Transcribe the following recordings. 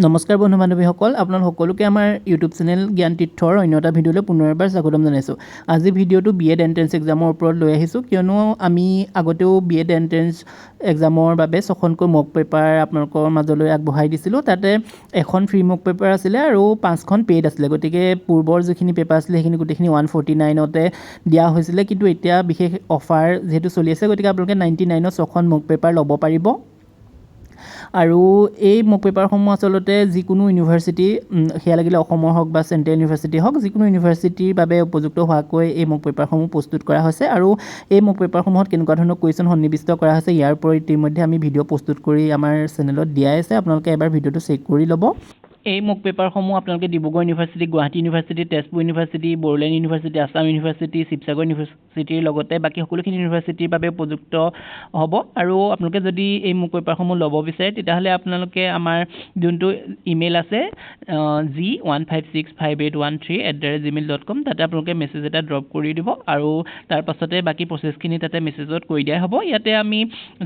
নমস্কাৰ বন্ধু বান্ধৱীসকল, আপোনালোক সকলোকে আমাৰ ইউটিউব চেনেল জ্ঞান তীৰ্থৰ অন্য এটা ভিডিঅ'লৈ পুনৰবাৰ স্বাগতম জনাইছোঁ। আজি ভিডিঅ'টো BEd এণ্ট্ৰেন্স এক্সামৰ ওপৰত লৈ আহিছোঁ, কিয়নো আমি আগতেও BEd এণ্ট্ৰেন্স এক্সামৰ বাবে 6খনকৈ মক পেপাৰ আপোনালোকৰ মাজলৈ আগবঢ়াই দিছিলোঁ। তাতে এখন ফ্ৰী মক পেপাৰ আছিলে আৰু 5খন পেইড আছিলে। গতিকে পূৰ্বৰ যিখিনি পেপাৰ আছিলে সেইখিনি গোটেইখিনি 149তে দিয়া হৈছিলে, কিন্তু এতিয়া বিশেষ অফাৰ যিহেতু চলি আছে, গতিকে আপোনালোকে 99ত 6খন মক পেপাৰ ল'ব পাৰিব। আৰু এই মক পেপাৰসমূহ আচলতে যিকোনো ইউনিভাৰ্চিটি, সেয়া লাগিলে অসমৰ হওক বা চেণ্ট্ৰেল ইউনিভাৰ্চিটি হওক, যিকোনো ইউনিভাৰ্চিটিৰ বাবে উপযুক্ত হোৱাকৈ এই মক পেপাৰসমূহ প্ৰস্তুত কৰা হৈছে। আৰু এই মক পেপাৰসমূহত কেনেকুৱা ধৰণৰ কুৱেশ্যন সন্নিৱিষ্ট কৰা হৈছে, ইয়াৰ ওপৰত ইতিমধ্যে আমি ভিডিঅ' প্ৰস্তুত কৰি আমাৰ চেনেলত দিয়াই আছে। আপোনালোকে এবাৰ ভিডিঅ'টো চেক কৰি ল'ব। এই মক পেপাৰসমূহ আপোনালোকে Dibrugarh university, Guwahati university, Tezpur university, Bodoland university, Assam university, Sivasagar ইউনিভাৰ্চিটিৰ লগতে বাকী সকলোখিনি ইউনিভাৰ্চিটিৰ বাবে উপযুক্ত হ'ব। আৰু আপোনালোকে যদি এই মক পেপাৰসমূহ ল'ব বিচাৰে, তেতিয়াহ'লে আপোনালোকে আমাৰ যোনটো ইমেইল আছে g1565813@gmail.com, তাতে আপোনালোকে মেছেজ এটা ড্ৰপ কৰি দিব আৰু তাৰ পাছতে বাকী প্ৰচেছখিনি তাতে মেছেজত কৰি দিয়া হ'ব। ইয়াতে আমি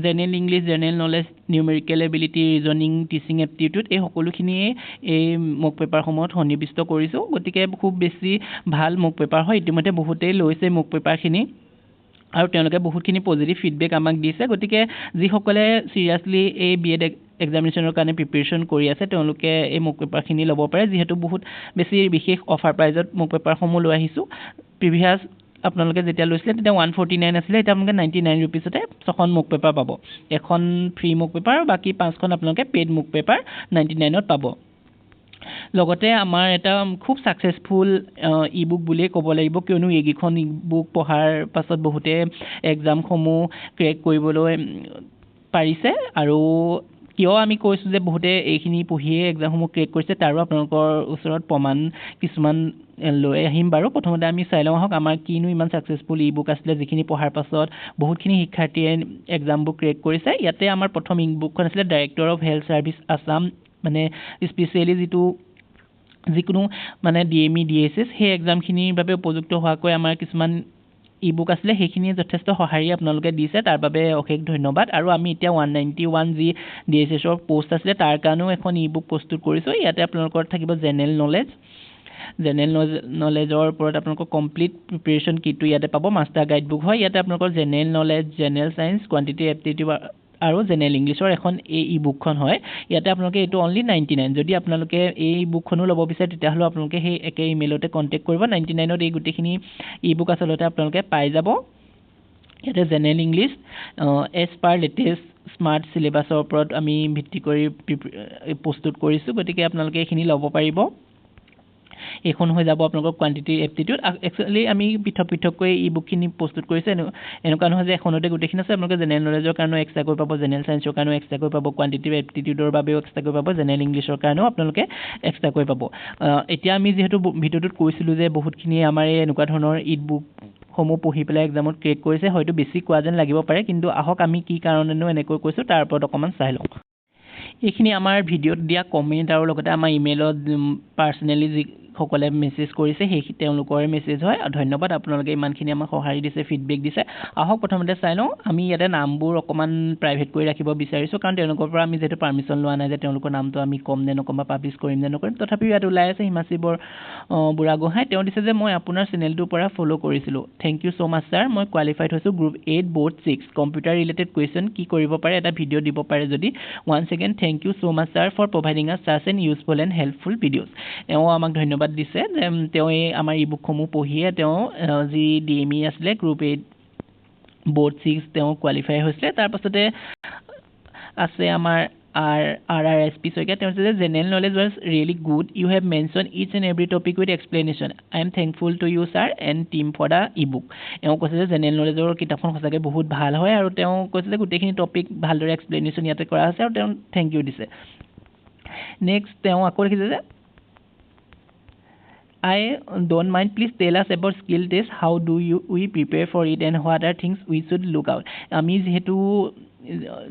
general English, general knowledge, numerical ability, reasoning, teaching aptitude এই সকলোখিনিয়ে এই মক পেপাৰসমূহত সন্নিৱিষ্ট কৰিছোঁ। গতিকে খুব বেছি ভাল মক পেপাৰ হয়। ইতিমধ্যে বহুতেই লৈছে মক পেপাৰখিনি আৰু তেওঁলোকে বহুতখিনি পজিটিভ ফিডবেক আমাক দিছে। গতিকে যিসকলে চিৰিয়াছলি এই BEd এক্সামিনেশ্যনৰ কাৰণে প্ৰিপেৰেশ্যন কৰি আছে, তেওঁলোকে এই মক পেপাৰখিনি ল'ব পাৰে, যিহেতু বহুত বেছি বিশেষ অফাৰ প্ৰাইজত মক পেপাৰসমূহ লৈ আহিছোঁ। প্ৰিভিয়াছ আপোনালোকে যেতিয়া লৈছিলে তেতিয়া 149 আছিলে, এতিয়া আপোনালোকে 99 ৰুপিজতে 6খন মক পেপাৰ পাব। এখন ফ্ৰী মক পেপাৰ আৰু বাকী 5খন আপোনালোকে পেইড মক পেপাৰ 99ত পাব। লগতে আমাৰ এটা খুব ছাকচেছফুল ই বুক বুলিয়ে ক'ব লাগিব, কিয়নো এইকেইখন ই বুক পঢ়াৰ পাছত বহুতে এক্সামসমূহ ক্ৰেক কৰিবলৈ পাৰিছে। আৰু কিয় আমি কৈছোঁ যে বহুতে এইখিনি পঢ়িয়ে এক্সামসমূহ ক্ৰেক কৰিছে, তাৰো আপোনালোকৰ ওচৰত প্ৰমাণ কিছুমান লৈ আহিম বাৰু। প্ৰথমতে আমি চাই লওঁ আহক, আমাৰ কিনো ইমান ছাকচেছফুল ই বুক আছিলে যিখিনি পঢ়াৰ পাছত বহুতখিনি শিক্ষাৰ্থীয়ে এক্সামবোৰ ক্ৰেক কৰিছে। ইয়াতে আমাৰ প্ৰথম ই বুকখন আছিলে director of health service Assam, মানে স্পেচিয়েলি যিকোনো মানে DME, DSS সেই এক্সামখিনিৰ বাবে উপযুক্ত হোৱাকৈ আমাৰ কিছুমান ই বুক আছিলে, সেইখিনিয়ে যথেষ্ট সঁহাৰি আপোনালোকে দিছে, তাৰ বাবে অশেষ ধন্যবাদ। আৰু আমি এতিয়া 191 যি DSSৰ পষ্ট আছিলে তাৰ কাৰণেও এখন ই বুক প্ৰস্তুত কৰিছোঁ। ইয়াতে আপোনালোকৰ থাকিব জেনেৰেল নলেজৰ ওপৰত আপোনালোকৰ কমপ্লিট প্ৰিপেৰেশ্যন কিটটো ইয়াতে পাব। মাষ্টাৰ গাইড বুক হয়। ইয়াতে আপোনালোকৰ general knowledge, general science, quantity aptitude আৰু জেনেৰেল ইংলিছৰ এখন এই ই বুকখন হয়। ইয়াতে আপোনালোকে এইটো অনলি 99। যদি আপোনালোকে এই বুকখনো ল'ব বিচাৰে, তেতিয়াহ'লে আপোনালোকে সেই একে ইমেইলতে কণ্টেক্ট কৰিব। 99ত এই গোটেইখিনি ই বুক আচলতে আপোনালোকে পাই যাব। ইয়াতে general English as per latest smart চিলেবাছৰ ওপৰত আমি ভিত্তি কৰি প্ৰস্তুত কৰিছোঁ, গতিকে আপোনালোকে এইখিনি ল'ব পাৰিব। এইখন হৈ যাব আপোনালোকৰ কোৱান্টিটি এপ্টিটিউড। একচুৱেলি আমি পৃথক পৃথককৈ ই বুকখিনি প্ৰস্তুত কৰিছোঁ, এনেকুৱা নহয় যে এখনতে গোটেইখিনি আছে। আপোনালোকে জেনেৰেল নলেজৰ কাৰণেও এক্সট্ৰাকৈ পাব, জেনেৰেল ছায়েন্সৰ কাৰণেও এক্সট্ৰাকৈ পাব, কোৱান্টিটি এপ্টিটিউডৰ বাবেও এক্সট্ৰাকৈ পাব, জেনেৰেল ইংলিছৰ কাৰণেও আপোনালোকে এক্সট্ৰাকৈ পাব। এতিয়া আমি যিহেতু ভিডিঅ'টোত কৈছিলোঁ যে বহুতখিনিয়ে আমাৰ এই এনেকুৱা ধৰণৰ ই বুকসমূহ পঢ়ি পেলাই এক্সামত ক্ৰেক কৰিছে, হয়তো বেছি কোৱা যেন লাগিব পাৰে, কিন্তু আহক আমি কি কাৰণেনো এনেকৈ কৈছোঁ তাৰ ওপৰত অকণমান চাই লওঁ। এইখিনি আমাৰ ভিডিঅ'ত দিয়া কমেণ্ট আৰু লগতে আমাৰ ইমেইলত পাৰ্চনেলি যিসকলে মেছেজ কৰিছে তেওঁলোকৰে মেছেজ হয়। ধন্যবাদ, আপোনালোকে ইমানখিনি আমাক সঁহাৰি দিছে, ফিডবেক দিছে। আহক প্ৰথমতে চাই লওঁ। আমি ইয়াতে নামবোৰ অকণমান প্ৰাইভেট কৰি ৰাখিব বিচাৰিছোঁ, কাৰণ তেওঁলোকৰ পৰা আমি যিহেতু পাৰ্মিশ্যন লোৱা নাই যে তেওঁলোকৰ নামটো আমি ক'ম নে নক'ম বা পাব্লিছ কৰিম নে নকৰিম। তথাপিও ইয়াত ওলাই আছে হিমাশ্ৰী বুঢ়াগোহাঁই, তেওঁ দিছে যে মই আপোনাৰ চেনেলটোৰ পৰা ফ'ল' কৰিছিলোঁ। Thank you so' much sir. মই কোৱালিফাইড হৈছোঁ group 8 board 6 computer related question কি কৰিব পাৰে, এটা ভিডিঅ' দিব পাৰে যদি। Once again thank you so' much sir for providing us such an useful and helpful videos. তেওঁ আমাক ধন্যবাদ দিছে যে তেওঁ এই আমাৰ ই বুকসমূহ পঢ়িয়ে তেওঁ যি DME আছিলে গ্ৰুপ 8 বৰ্ড 6 তেওঁ কোৱালিফাই হৈছিলে। তাৰপাছতে আছে আমাৰ RRSP শইকীয়া, তেওঁ হৈছে যে general knowledge was really good, you have mention each and every topic with explanation, I am thankful to you sir and team for the e book. তেওঁ কৈছে যে জেনেৰেল নলেজৰ কিতাপখন সঁচাকৈ বহুত ভাল হয়, আৰু তেওঁ কৈছে যে গোটেইখিনি টপিক ভালদৰে এক্সপ্লেনেশ্যন ইয়াতে কৰা হৈছে, আৰু তেওঁ থেংক ইউ দিছে। নেক্সট তেওঁ আকৌ লিখিছে যে I don't mind, please tell us about skill test, how do we prepare for it and what are things we should look out. আমি যিহেতু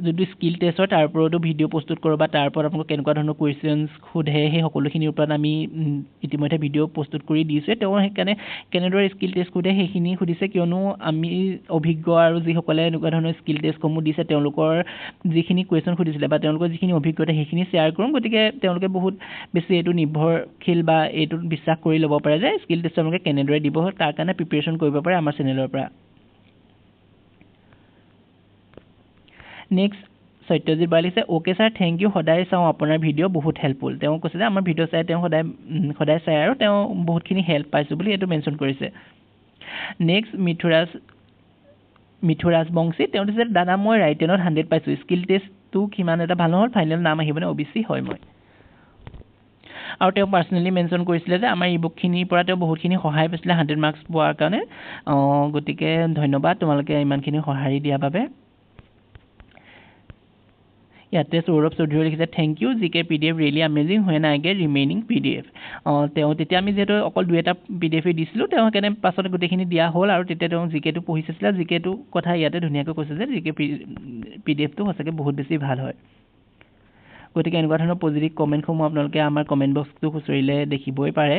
যদি স্কিল টেষ্ট হয় তাৰ ওপৰতো ভিডিঅ' প্ৰস্তুত কৰোঁ বা তাৰ ওপৰত আপোনালোকক কেনেকুৱা ধৰণৰ কুৱেশ্যনছ সোধে সেই সকলোখিনিৰ ওপৰত আমি ইতিমধ্যে ভিডিঅ' প্ৰস্তুত কৰি দিছোঁ তেওঁ সেইকাৰণে কেনেদৰে স্কিল টেষ্ট সোধে সেইখিনি সুধিছে কিয়নো আমি অভিজ্ঞ আৰু যিসকলে এনেকুৱা ধৰণৰ স্কিল টেষ্টসমূহ দিছে তেওঁলোকৰ যিখিনি কুৱেশ্যন সুধিছিলে বা তেওঁলোকৰ যিখিনি অভিজ্ঞতা সেইখিনি শ্বেয়াৰ কৰোঁ গতিকে তেওঁলোকে বহুত বেছি এইটো নিৰ্ভৰশীল বা এইটোত বিশ্বাস কৰি ল'ব পাৰে যে স্কিল টেষ্ট তেওঁলোকে কেনেদৰে দিব তাৰ কাৰণে প্ৰিপেৰেশ্যন কৰিব পাৰে আমাৰ চেনেলৰ পৰা নেক্সট সত্যজিৎ বৰা লিখিছে অ'কে ছাৰ থেংক ইউ সদায় চাওঁ আপোনাৰ ভিডিঅ' বহুত হেল্পফুল তেওঁ কৈছে যে আমাৰ ভিডিঅ' চাই তেওঁ সদায় চাই আৰু তেওঁ বহুতখিনি হেল্প পাইছোঁ বুলি এইটো মেনশ্যন কৰিছে নেক্সট মিথুৰাজ বংশী তেওঁ দিছে দাদা মই ৰাইটেনত 100 পাইছোঁ স্কিল টেষ্টটো কিমান এটা ভাল নহ'ল ফাইনেল নাম আহিবনে অবিচি হয় মই আৰু তেওঁ পাৰ্চনেলি মেনশ্যন কৰিছিলে যে আমাৰ ইবুকখিনিৰ পৰা তেওঁ বহুতখিনি সহায় পাইছিলে 100 মাৰ্কছ পোৱাৰ কাৰণে গতিকে ধন্যবাদ তোমালোকে ইমানখিনি সঁহাৰি দিয়াৰ বাবে ইয়াতে সৌৰভ চৌধুৰী লিখিছে থেংক ইউ জিকে PDF really amazing when I get remaining PDF তেওঁ তেতিয়া আমি যিহেতু অকল 2-এটা PDF দিছিলোঁ তেওঁ সেইকাৰণে পাছত গোটেইখিনি দিয়া হ'ল আৰু তেতিয়া তেওঁ জিকেটো পঢ়িছিলে জিকেটো কথা ইয়াতে ধুনীয়াকৈ কৈছে যে জিকে PDFটো সঁচাকৈ বহুত বেছি ভাল হয় গতিকে এনেকুৱা ধৰণৰ পজিটিভ কমেণ্টসমূহ আপোনালোকে আমাৰ কমেণ্ট বক্সটো খুচৰিলে দেখিবই পাৰে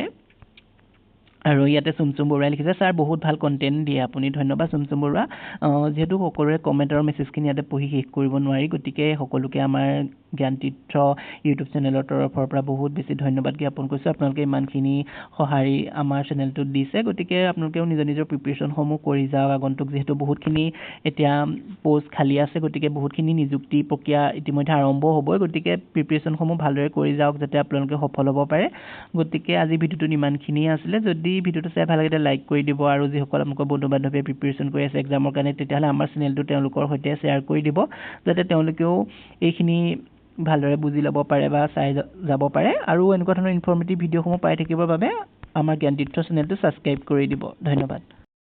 আৰু ইয়াতে চুমচুম বৰুৱাই লিখিছে ছাৰ বহুত ভাল কণ্টেণ্ট দিয়ে আপুনি ধন্যবাদ চুমচুম বৰুৱা যিহেতু সকলোৰে কমেণ্ট আৰু মেছেজখিনি ইয়াতে পঢ়ি শেষ কৰিব নোৱাৰি গতিকে সকলোকে আমাৰ জ্ঞানতীৰ্থ ইউটিউব চেনেলৰ তৰফৰ পৰা বহুত বেছি ধন্যবাদ জ্ঞাপন কৰিছোঁ আপোনালোকে ইমানখিনি সঁহাৰি আমাৰ চেনেলটোত দিছে গতিকে আপোনালোকেও নিজৰ নিজৰ প্ৰিপেৰেশ্যনসমূহ কৰি যাওক আগন্তুক যিহেতু বহুতখিনি এতিয়া পোষ্ট খালী আছে গতিকে বহুতখিনি নিযুক্তি প্ৰক্ৰিয়া ইতিমধ্যে আৰম্ভ হ'বই গতিকে প্ৰিপেৰেশ্যনসমূহ ভালদৰে কৰি যাওক যাতে আপোনালোকে সফল হ'ব পাৰে গতিকে আজি ভিডিঅ'টোত ইমানখিনিয়ে আছিলে যদি ভিডিঅ'টো চাই ভাল লাগে লাইক কৰি দিব আৰু যিসকল আপোনালোকৰ বন্ধু বান্ধৱীয়ে প্ৰিপেৰেশ্যন কৰি আছে এক্সামৰ কাৰণে তেতিয়াহ'লে আমাৰ চেনেলটো তেওঁলোকৰ সৈতে শ্বেয়াৰ কৰি দিব যাতে তেওঁলোকেও এইখিনি ভালদৰে বুজি ল'ব পাৰে বা চাই যাব পাৰে আৰু এনেকুৱা ধৰণৰ ইনফৰ্মেটিভ ভিডিঅ'সমূহ পাই থাকিবৰ বাবে আমাৰ জ্ঞানতীৰ্থ চেনেলটো ছাবস্ক্ৰাইব কৰি দিব ধন্যবাদ